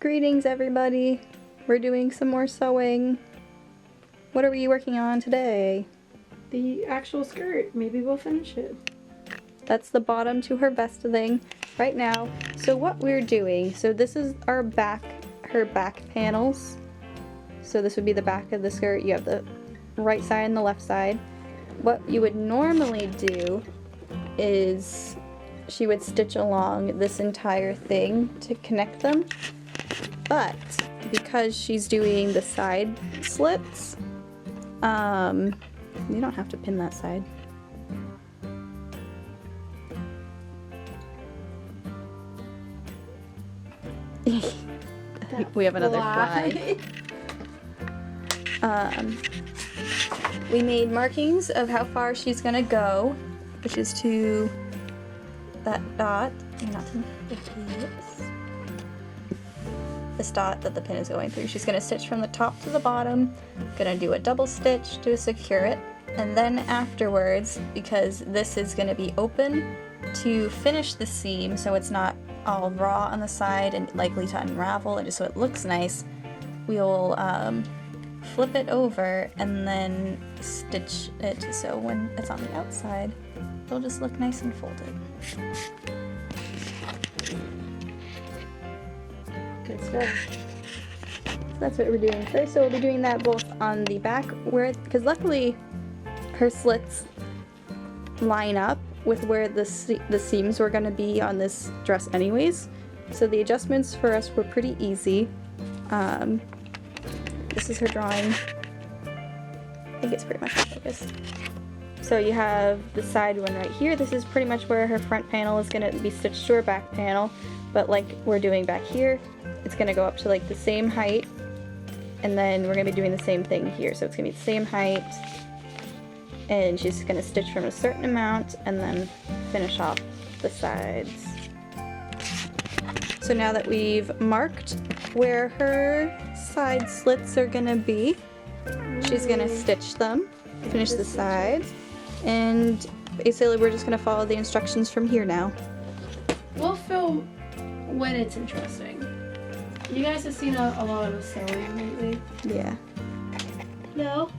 Greetings everybody! We're doing some more sewing. What are we working on today? The actual skirt. Maybe we'll finish it. That's the bottom to her vest thing right now. So what we're doing, so this is our back, her back panels. So this would be the back of the skirt. You have the right side and the left side. What you would normally do is she would stitch along this entire thing to connect them. But because she's doing the side slits, you don't have to pin that side. We have another fly. We made markings of how far she's gonna go, which is to that dot. Not to this dot that the pin is going through. She's gonna stitch from the top to the bottom, gonna do a double stitch to secure it, and then afterwards, because this is gonna be open, to finish the seam so it's not all raw on the side and likely to unravel, and just so it looks nice, we'll flip it over and then stitch it so when it's on the outside, it'll just look nice and folded. Good stuff. So that's what we're doing first. So we'll be doing that both on the back, where, because luckily her slits line up with where the seams were going to be on this dress anyways. So the adjustments for us were pretty easy. This is her drawing. I think it's pretty much focused. So you have the side one right here. This is pretty much where her front panel is going to be stitched to her back panel, but like we're doing back here, it's going to go up to like the same height, and then we're going to be doing the same thing here. So it's going to be the same height, and she's going to stitch from a certain amount and then finish off the sides. So now that we've marked where her side slits are going to be, she's going to stitch them, finish the sides, and basically we're just going to follow the instructions from here now. We'll film when it's interesting. You guys have seen a lot of sewing lately? Yeah. No?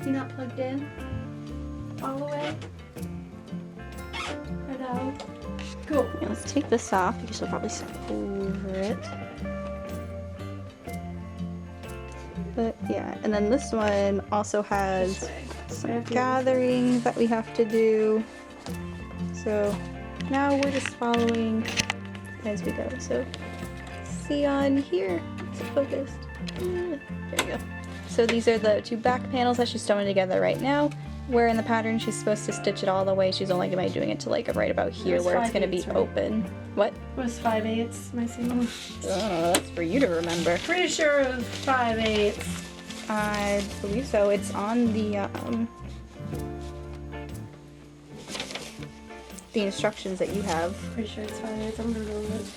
You're not plugged in? All the way? Or no? Cool. Yeah, let's take this off because she'll probably step over it. But yeah, and then this one also has some gathering that we have to do. So now we're just following as we go. So see on here, it's focused. There we go. So these are the two back panels that she's sewing together right now. Where in the pattern she's supposed to stitch it all the way, she's only going to be doing it to like right about here where it's going to be right? open. What? It was 5/8 my seam. That's for you to remember. Pretty sure it was 5/8. I believe so. It's on the instructions that you have. Pretty sure it's 5/8. I'm gonna go with it.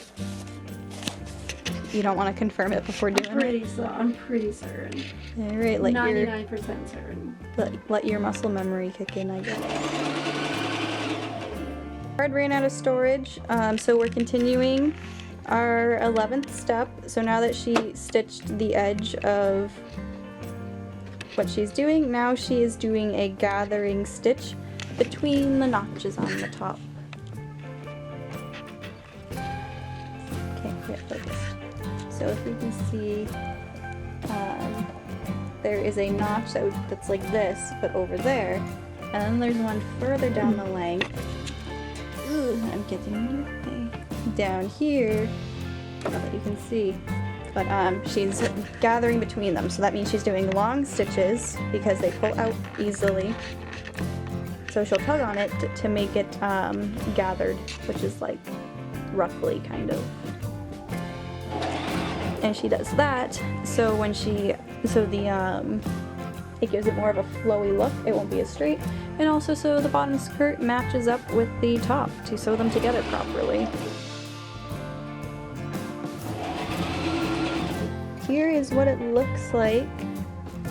You don't want to confirm it before doing it? I'm pretty certain. Alright, 99% certain. Let your muscle memory kick in, I guess. Card ran out of storage, so we're continuing our 11th step. So now that she stitched the edge of what she's doing, now she is doing a gathering stitch between the notches on the top. Can't get focused. So if you can see, there is a notch that's like this, but over there, and then there's one further down the length. Ooh, I'm getting in your way. Down here, I don't know that you can see, but she's gathering between them, so that means she's doing long stitches because they pull out easily. So she'll tug on it to make it gathered, which is like roughly kind of. And she does that, so when it gives it more of a flowy look, it won't be as straight, and also so the bottom skirt matches up with the top to sew them together properly. Here is what it looks like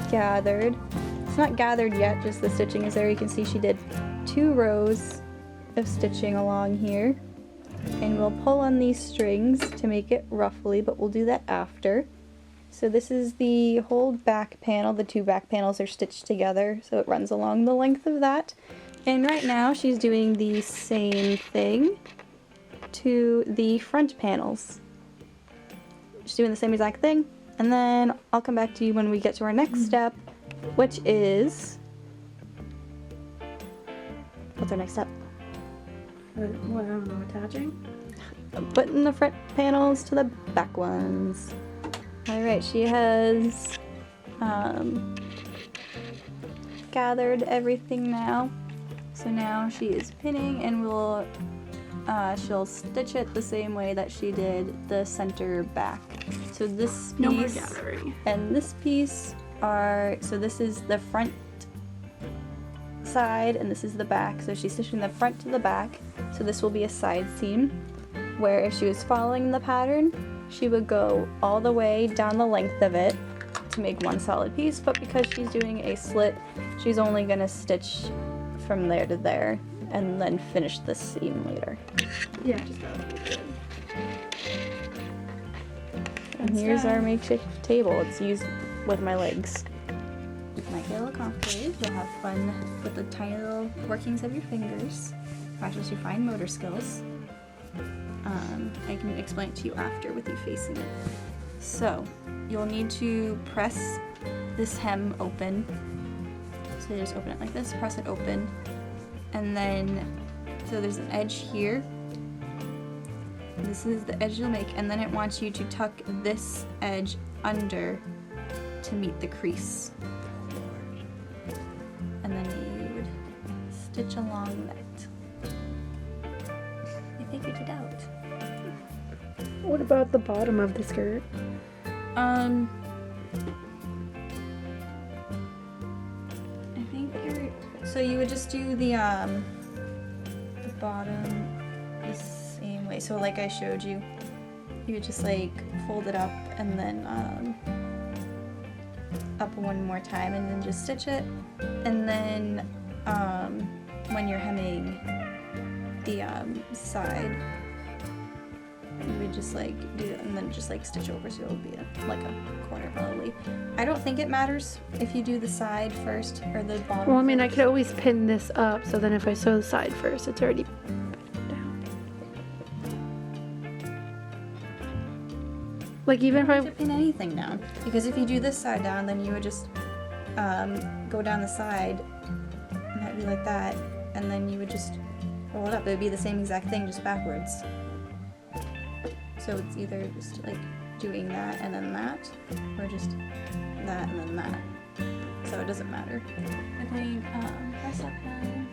gathered. It's not gathered yet, just the stitching is there. You can see she did 2 rows of stitching along here. and we'll pull on these strings to make it ruffly, but we'll do that after. So this is the whole back panel. The two back panels are stitched together, so it runs along the length of that. And right now she's doing the same thing to the front panels. She's doing the same exact thing, and then I'll come back to you when we get to our next step, which is... What's our next step? What, I don't know, attaching? Putting the front panels to the back ones. Alright, she has gathered everything now. So now she is pinning, and she'll stitch it the same way that she did the center back. So this piece No more gathering. and this piece are, so this is the front side and this is the back. So she's stitching the front to the back. So this will be a side seam, where if she was following the pattern, she would go all the way down the length of it to make one solid piece, but because she's doing a slit, she's only going to stitch from there to there and then finish the seam later. Yeah, just that would be good. And here's our makeshift table. It's used with my legs. Makayla Conclave, you'll have fun with the tiny little workings of your fingers. Practice your fine motor skills. I can explain it to you after with you facing it. So, you'll need to press this hem open. So you just open it like this, press it open, and then, so there's an edge here. This is the edge you'll make, and then it wants you to tuck this edge under to meet the crease. And then you would stitch along that. I figured it out. What about the bottom of the skirt? I think so you would just do the bottom the same way. So like I showed you, you would just like fold it up and then up one more time and then just stitch it. And then when you're hemming the side, you would just like do it and then just like stitch over, so it'll be like a corner probably. I don't think it matters if you do the side first or the bottom. Well, I mean, I could always pin this up, so then if I sew the side first, it's already down. Like even if You I don't have to pin anything down, because if you do this side down, then you would just go down the side and that'd be like that, and then you would just roll it up. It would be the same exact thing, just backwards. So it's either just like doing that and then that, or just that and then that. So it doesn't matter. I think press up hand.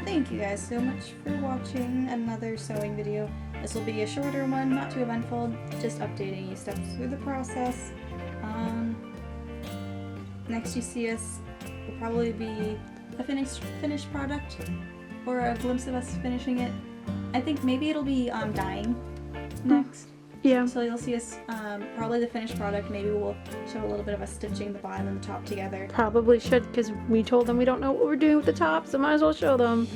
Thank you guys so much for watching another sewing video. This will be a shorter one, not too eventful, just updating you steps through the process. Next you see us will probably be a finished product, or a glimpse of us finishing it. I think maybe it'll be dyeing next. yeah. So you'll see us probably the finished product. Maybe we'll show a little bit of us stitching the bottom and the top together. Probably should, because we told them we don't know what we're doing with the top, so might as well show them.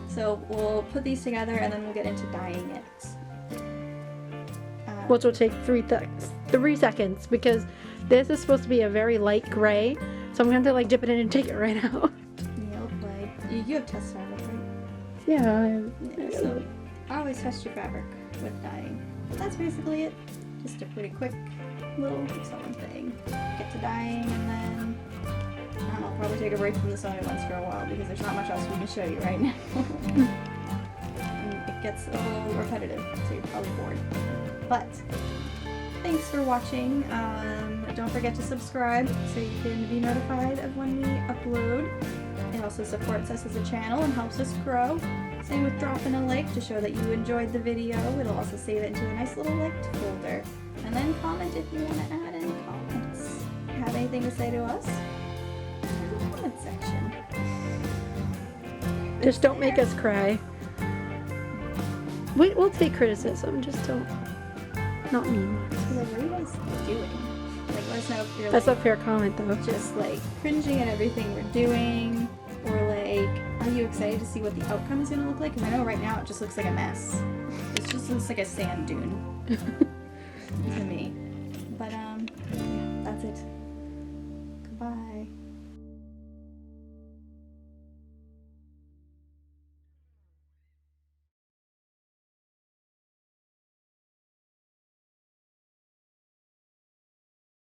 So we'll put these together and then we'll get into dyeing it. Which will take 3 seconds, because this is supposed to be a very light gray, so I'm going to like dip it in and take it right out. Yeah, we'll play. You have test fabric, right? Yeah. Yeah, so always test your fabric with dyeing. But that's basically it. Just a pretty quick little sewing thing. Get to dyeing and then I'll probably take a break from the sewing ones for a while because there's not much else we can show you right now. And it gets a little repetitive, so you're probably bored. But thanks for watching. Don't forget to subscribe so you can be notified of when we upload. It also supports us as a channel and helps us grow. Same with dropping a like to show that you enjoyed the video. It'll also save it into a nice little liked folder. And then comment if you want to add any comments. If you have anything to say to us, in the comment section. Just don't make us cry. We'll take criticism, just don't. Not mean ones. Like, what are you guys doing? Like, let us know if you're That's like, a fair comment, though. just like cringing at everything we're doing, or like Are you excited to see what the outcome is gonna look like? Because I know right now it just looks like a mess. It just looks like a sand dune to me. But yeah, that's it. Goodbye.